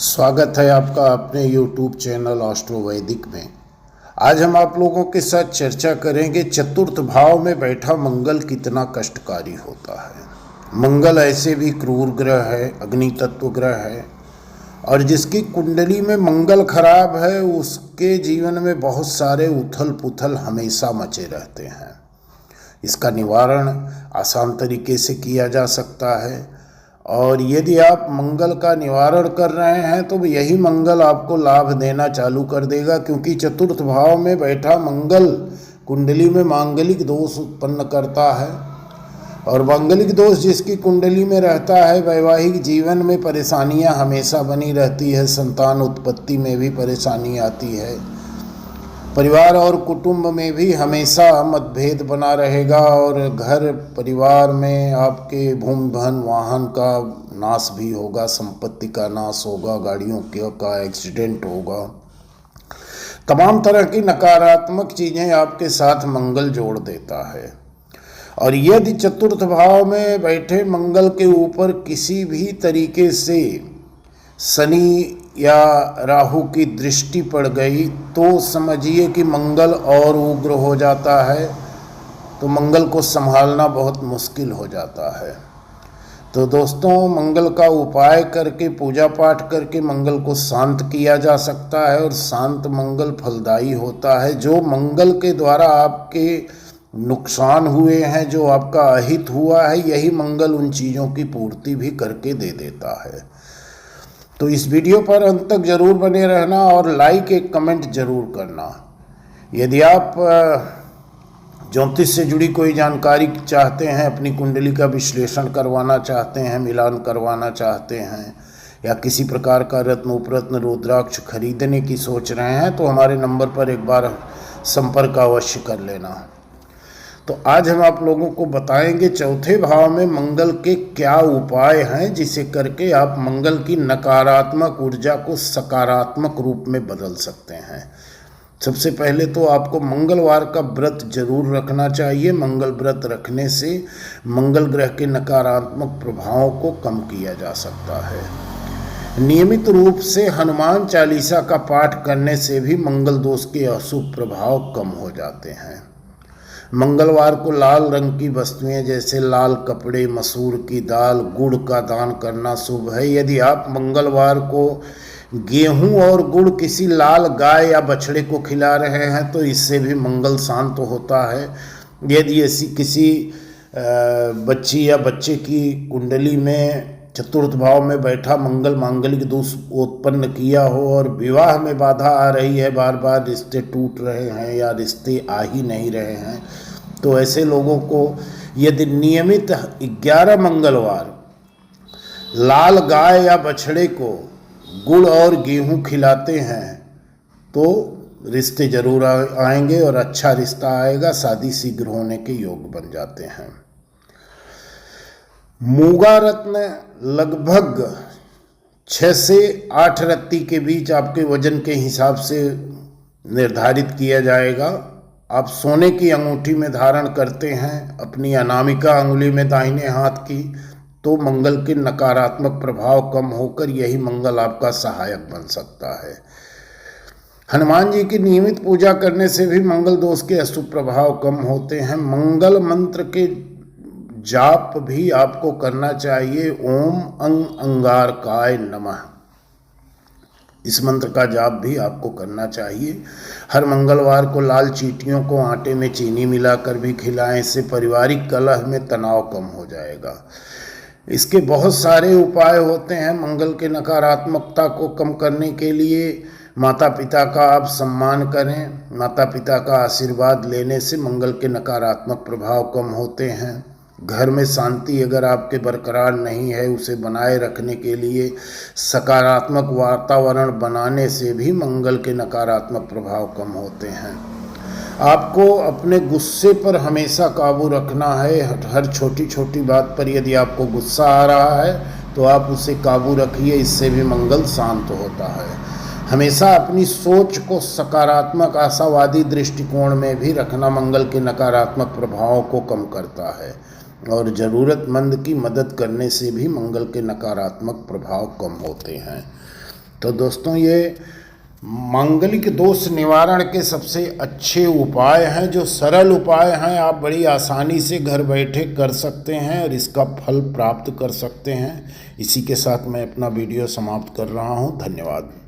स्वागत है आपका अपने YouTube चैनल एस्ट्रो वैदिक में। आज हम आप लोगों के साथ चर्चा करेंगे चतुर्थ भाव में बैठा मंगल कितना कष्टकारी होता है। मंगल ऐसे भी क्रूर ग्रह है, अग्नि तत्व ग्रह है, और जिसकी कुंडली में मंगल खराब है उसके जीवन में बहुत सारे उथल पुथल हमेशा मचे रहते हैं। इसका निवारण आसान तरीके से किया जा सकता है, और यदि आप मंगल का निवारण कर रहे हैं तो यही मंगल आपको लाभ देना चालू कर देगा, क्योंकि चतुर्थ भाव में बैठा मंगल कुंडली में मांगलिक दोष उत्पन्न करता है। और मांगलिक दोष जिसकी कुंडली में रहता है, वैवाहिक जीवन में परेशानियां हमेशा बनी रहती है, संतान उत्पत्ति में भी परेशानी आती है, परिवार और कुटुंब में भी हमेशा मतभेद बना रहेगा, और घर परिवार में आपके भूमि धन वाहन का नाश भी होगा, संपत्ति का नाश होगा, गाड़ियों का एक्सीडेंट होगा। तमाम तरह की नकारात्मक चीज़ें आपके साथ मंगल जोड़ देता है। और यदि चतुर्थ भाव में बैठे मंगल के ऊपर किसी भी तरीके से शनि या राहु की दृष्टि पड़ गई तो समझिए कि मंगल और उग्र हो जाता है, तो मंगल को संभालना बहुत मुश्किल हो जाता है। तो दोस्तों, मंगल का उपाय करके, पूजा पाठ करके मंगल को शांत किया जा सकता है, और शांत मंगल फलदायी होता है। जो मंगल के द्वारा आपके नुकसान हुए हैं, जो आपका अहित हुआ है, यही मंगल उन चीज़ों की पूर्ति भी करके दे देता है। तो इस वीडियो पर अंत तक जरूर बने रहना और लाइक एक कमेंट जरूर करना। यदि आप ज्योतिष से जुड़ी कोई जानकारी चाहते हैं, अपनी कुंडली का विश्लेषण करवाना चाहते हैं, मिलान करवाना चाहते हैं, या किसी प्रकार का रत्न उपरत्न रुद्राक्ष खरीदने की सोच रहे हैं, तो हमारे नंबर पर एक बार संपर्क अवश्य कर लेना। तो आज हम आप लोगों को बताएंगे चौथे भाव में मंगल के क्या उपाय हैं, जिसे करके आप मंगल की नकारात्मक ऊर्जा को सकारात्मक रूप में बदल सकते हैं। सबसे पहले तो आपको मंगलवार का व्रत जरूर रखना चाहिए। मंगल व्रत रखने से मंगल ग्रह के नकारात्मक प्रभावों को कम किया जा सकता है। नियमित रूप से हनुमान चालीसा का पाठ करने से भी मंगल दोष के अशुभ प्रभाव कम हो जाते हैं। मंगलवार को लाल रंग की वस्तुएं जैसे लाल कपड़े, मसूर की दाल, गुड़ का दान करना शुभ है। यदि आप मंगलवार को गेहूं और गुड़ किसी लाल गाय या बछड़े को खिला रहे हैं तो इससे भी मंगल शांत होता है। यदि ऐसी किसी बच्ची या बच्चे की कुंडली में चतुर्थ भाव में बैठा मंगल मांगलिक दोष उत्पन्न किया हो और विवाह में बाधा आ रही है, बार बार रिश्ते टूट रहे हैं या रिश्ते आ ही नहीं रहे हैं, तो ऐसे लोगों को यदि नियमित 11 मंगलवार लाल गाय या बछड़े को गुड़ और गेहूं खिलाते हैं तो रिश्ते जरूर आएंगे और अच्छा रिश्ता आएगा, शादी शीघ्र होने के योग बन जाते हैं। मूंगा रत्न लगभग 6 से 8 रत्ती के बीच आपके वजन के हिसाब से निर्धारित किया जाएगा। आप सोने की अंगूठी में धारण करते हैं, अपनी अनामिका अंगुली में दाहिने हाथ की, तो मंगल के नकारात्मक प्रभाव कम होकर यही मंगल आपका सहायक बन सकता है। हनुमान जी की नियमित पूजा करने से भी मंगल दोष के अशुभ प्रभाव कम होते हैं। मंगल मंत्र के जाप भी आपको करना चाहिए। ओम अंगारकाय नमः, इस मंत्र का जाप भी आपको करना चाहिए। हर मंगलवार को लाल चींटियों को आटे में चीनी मिलाकर भी खिलाएं, इससे पारिवारिक कलह में तनाव कम हो जाएगा। इसके बहुत सारे उपाय होते हैं। मंगल के नकारात्मकता को कम करने के लिए माता पिता का आप सम्मान करें। माता पिता का आशीर्वाद लेने से मंगल के नकारात्मक प्रभाव कम होते हैं। घर में शांति अगर आपके बरकरार नहीं है, उसे बनाए रखने के लिए सकारात्मक वातावरण बनाने से भी मंगल के नकारात्मक प्रभाव कम होते हैं। आपको अपने गुस्से पर हमेशा काबू रखना है। हर छोटी छोटी बात पर यदि आपको गुस्सा आ रहा है तो आप उसे काबू रखिए, इससे भी मंगल शांत होता है। हमेशा अपनी सोच को सकारात्मक आशावादी दृष्टिकोण में भी रखना मंगल के नकारात्मक प्रभावों को कम करता है, और ज़रूरतमंद की मदद करने से भी मंगल के नकारात्मक प्रभाव कम होते हैं। तो दोस्तों, ये मांगलिक दोष निवारण के सबसे अच्छे उपाय हैं, जो सरल उपाय हैं, आप बड़ी आसानी से घर बैठे कर सकते हैं और इसका फल प्राप्त कर सकते हैं। इसी के साथ मैं अपना वीडियो समाप्त कर रहा हूं। धन्यवाद।